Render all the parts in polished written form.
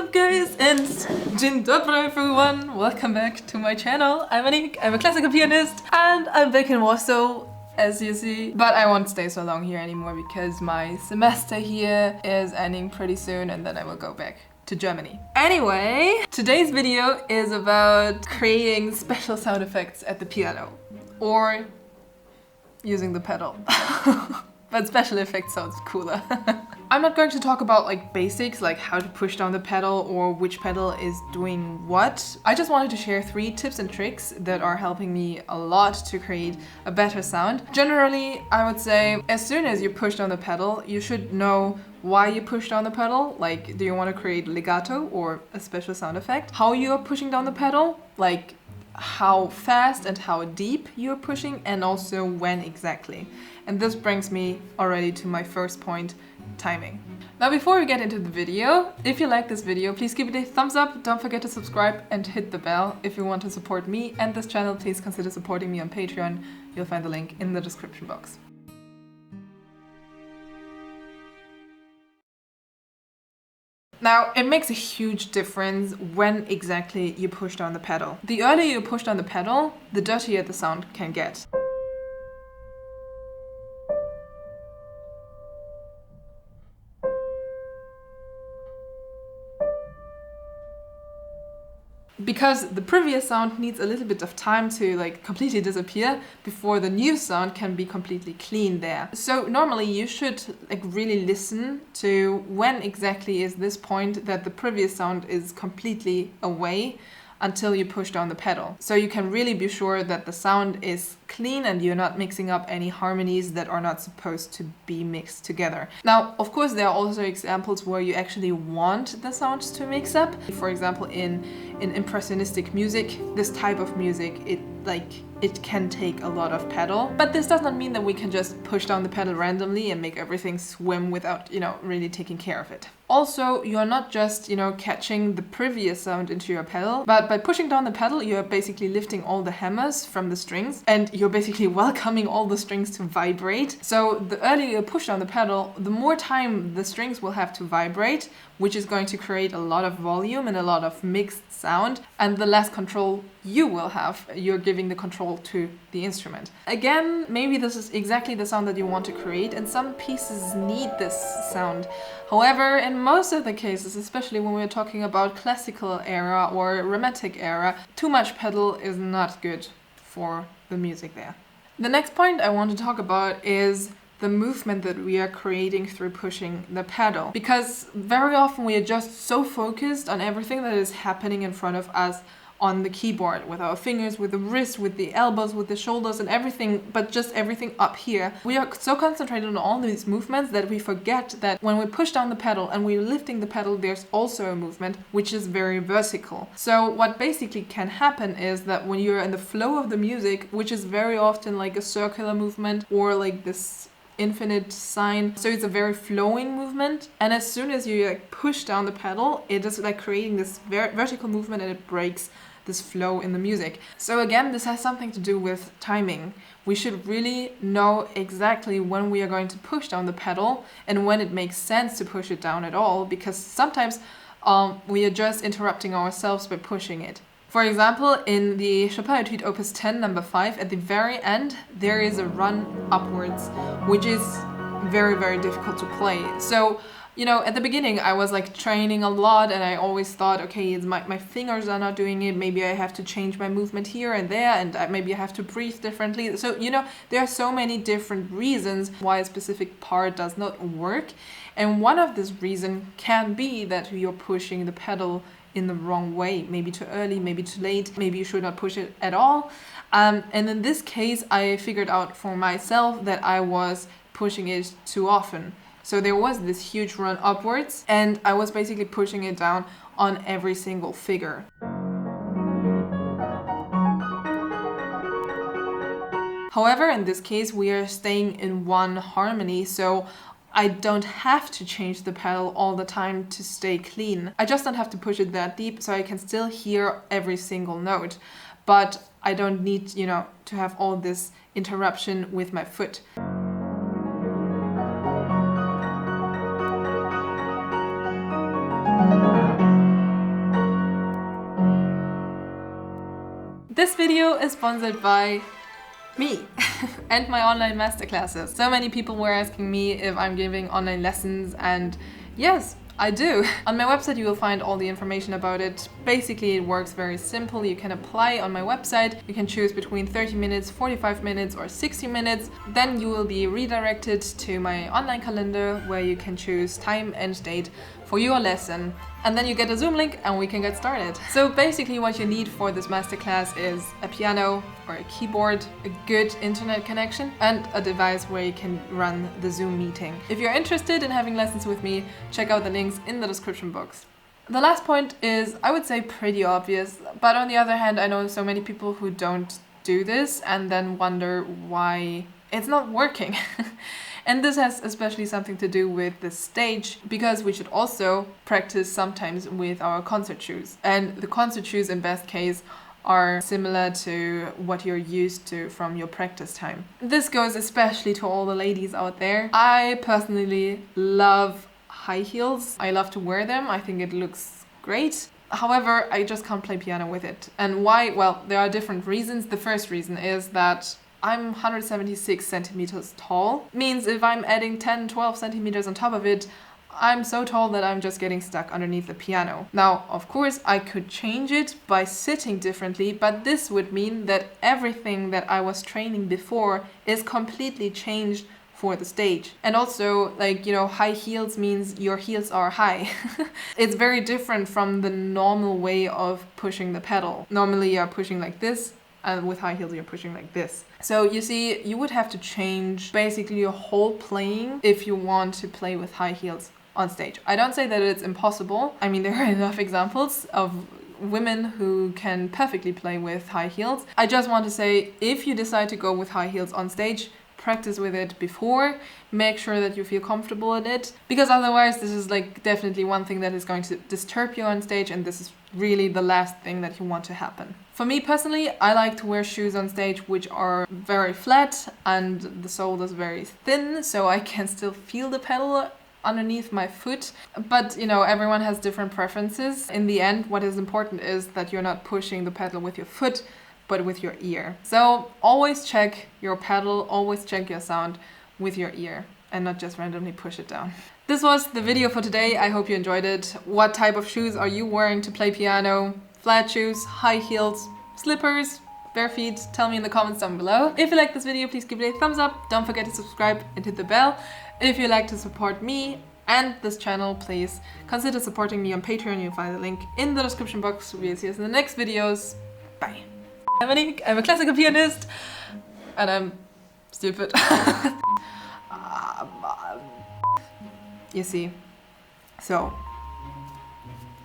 up guys, and dzień dobry everyone, welcome back to my channel. I'm Anik, I'm a classical pianist and I'm back in Warsaw as you see. But I won't stay so long here anymore because my semester here is ending pretty soon and then I will go back to Germany. Anyway, today's video is about creating special sound effects at the piano or using the pedal. But special effects sounds cooler. I'm not going to talk about like basics, like how to push down the pedal or which pedal is doing what. I just wanted to share 3 tips and tricks that are helping me a lot to create a better sound. Generally, I would say as soon as you push down the pedal, you should know why you push down the pedal. Like, do you want to create legato or a special sound effect? How you are pushing down the pedal, like how fast and how deep you're pushing, and also when exactly. And this brings me already to my first point, timing. Now before we get into the video, if you like this video, please give it a thumbs up, don't forget to subscribe and hit the bell. If you want to support me and this channel, please consider supporting me on Patreon. You'll find the link in the description box. Now, it makes a huge difference when exactly you push down the pedal. The earlier you push down the pedal, the dirtier the sound can get. Because the previous sound needs a little bit of time to like completely disappear before the new sound can be completely clean there. So normally you should like really listen to when exactly is this point that the previous sound is completely away until you push down the pedal. So you can really be sure that the sound is clean and you're not mixing up any harmonies that are not supposed to be mixed together. Now, of course, there are also examples where you actually want the sounds to mix up. For example, in impressionistic music, this type of music, it can take a lot of pedal. But this does not mean that we can just push down the pedal randomly and make everything swim without, really taking care of it. Also, you're not just, catching the previous sound into your pedal, but by pushing down the pedal, you're basically lifting all the hammers from the strings and you're basically welcoming all the strings to vibrate. So the earlier you push down the pedal, the more time the strings will have to vibrate, which is going to create a lot of volume and a lot of mixed sound, and the less control you will have. You're giving the control to the instrument. Again, maybe this is exactly the sound that you want to create, and some pieces need this sound. However, in most of the cases, especially when we're talking about classical era or romantic era, too much pedal is not good for the music there. The next point I want to talk about is the movement that we are creating through pushing the pedal. Because very often we are just so focused on everything that is happening in front of us on the keyboard, with our fingers, with the wrist, with the elbows, with the shoulders and everything, but just everything up here. We are so concentrated on all these movements that we forget that when we push down the pedal and we're lifting the pedal, there's also a movement which is very vertical. So what basically can happen is that when you're in the flow of the music, which is very often like a circular movement or like this infinite sign, so it's a very flowing movement, and as soon as you like push down the pedal, it is like creating this vertical movement and it breaks this flow in the music. So again, this has something to do with timing. We should really know exactly when we are going to push down the pedal and when it makes sense to push it down at all, because sometimes we are just interrupting ourselves by pushing it. For example, in the Chopin Etude Opus 10 number 5, at the very end, there is a run upwards, which is very, very difficult to play. So, at the beginning, I was like training a lot and I always thought, okay, it's my fingers are not doing it. Maybe I have to change my movement here and there, and maybe I have to breathe differently. So, there are so many different reasons why a specific part does not work. And one of this reason can be that you're pushing the pedal in the wrong way, maybe too early, maybe too late, maybe you should not push it at all. And in this case, I figured out for myself that I was pushing it too often. So there was this huge run upwards and I was basically pushing it down on every single figure. However, in this case, we are staying in one harmony, so I don't have to change the pedal all the time to stay clean. I just don't have to push it that deep, so I can still hear every single note. But I don't need, to have all this interruption with my foot. This video is sponsored by me and my online masterclasses. So many people were asking me if I'm giving online lessons, and yes, I do. On my website you will find all the information about it. Basically it works very simple. You can apply on my website. You can choose between 30 minutes, 45 minutes or 60 minutes. Then you will be redirected to my online calendar where you can choose time and date for your lesson. And then you get a Zoom link and we can get started. So basically what you need for this masterclass is a piano or a keyboard, a good internet connection, and a device where you can run the Zoom meeting. If you're interested in having lessons with me, check out the links in the description box. The last point is, I would say, pretty obvious, but on the other hand, I know so many people who don't do this and then wonder why it's not working. And this has especially something to do with the stage, because we should also practice sometimes with our concert shoes. And the concert shoes, in best case, are similar to what you're used to from your practice time. This goes especially to all the ladies out there. I personally love high heels. I love to wear them. I think it looks great. However, I just can't play piano with it. And why? Well, there are different reasons. The first reason is that I'm 176 centimeters tall. Means if I'm adding 10, 12 centimeters on top of it, I'm so tall that I'm just getting stuck underneath the piano. Now, of course, I could change it by sitting differently, but this would mean that everything that I was training before is completely changed for the stage. And also, like, you know, high heels means your heels are high. It's very different from the normal way of pushing the pedal. Normally you're pushing like this, and with high heels you're pushing like this. So you see, you would have to change basically your whole playing if you want to play with high heels on stage. I don't say that it's impossible. I mean, there are enough examples of women who can perfectly play with high heels. I just want to say, if you decide to go with high heels on stage, practice with it before, make sure that you feel comfortable in it, because otherwise this is like definitely one thing that is going to disturb you on stage, and this is really the last thing that you want to happen. For me personally, I like to wear shoes on stage which are very flat and the sole is very thin, so I can still feel the pedal underneath my foot. But you know, everyone has different preferences. In the end, what is important is that you're not pushing the pedal with your foot, but with your ear. So always check your pedal, always check your sound with your ear and not just randomly push it down. This was the video for today. I hope you enjoyed it. What type of shoes are you wearing to play piano? Flat shoes, high heels, slippers, bare feet? Tell me in the comments down below. If you like this video, please give it a thumbs up. Don't forget to subscribe and hit the bell. If you'd like to support me and this channel, please consider supporting me on Patreon. You'll find the link in the description box. We'll see you in the next videos. Bye. I'm Anik, I'm a classical pianist, and I'm stupid. You see, so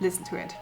listen to it.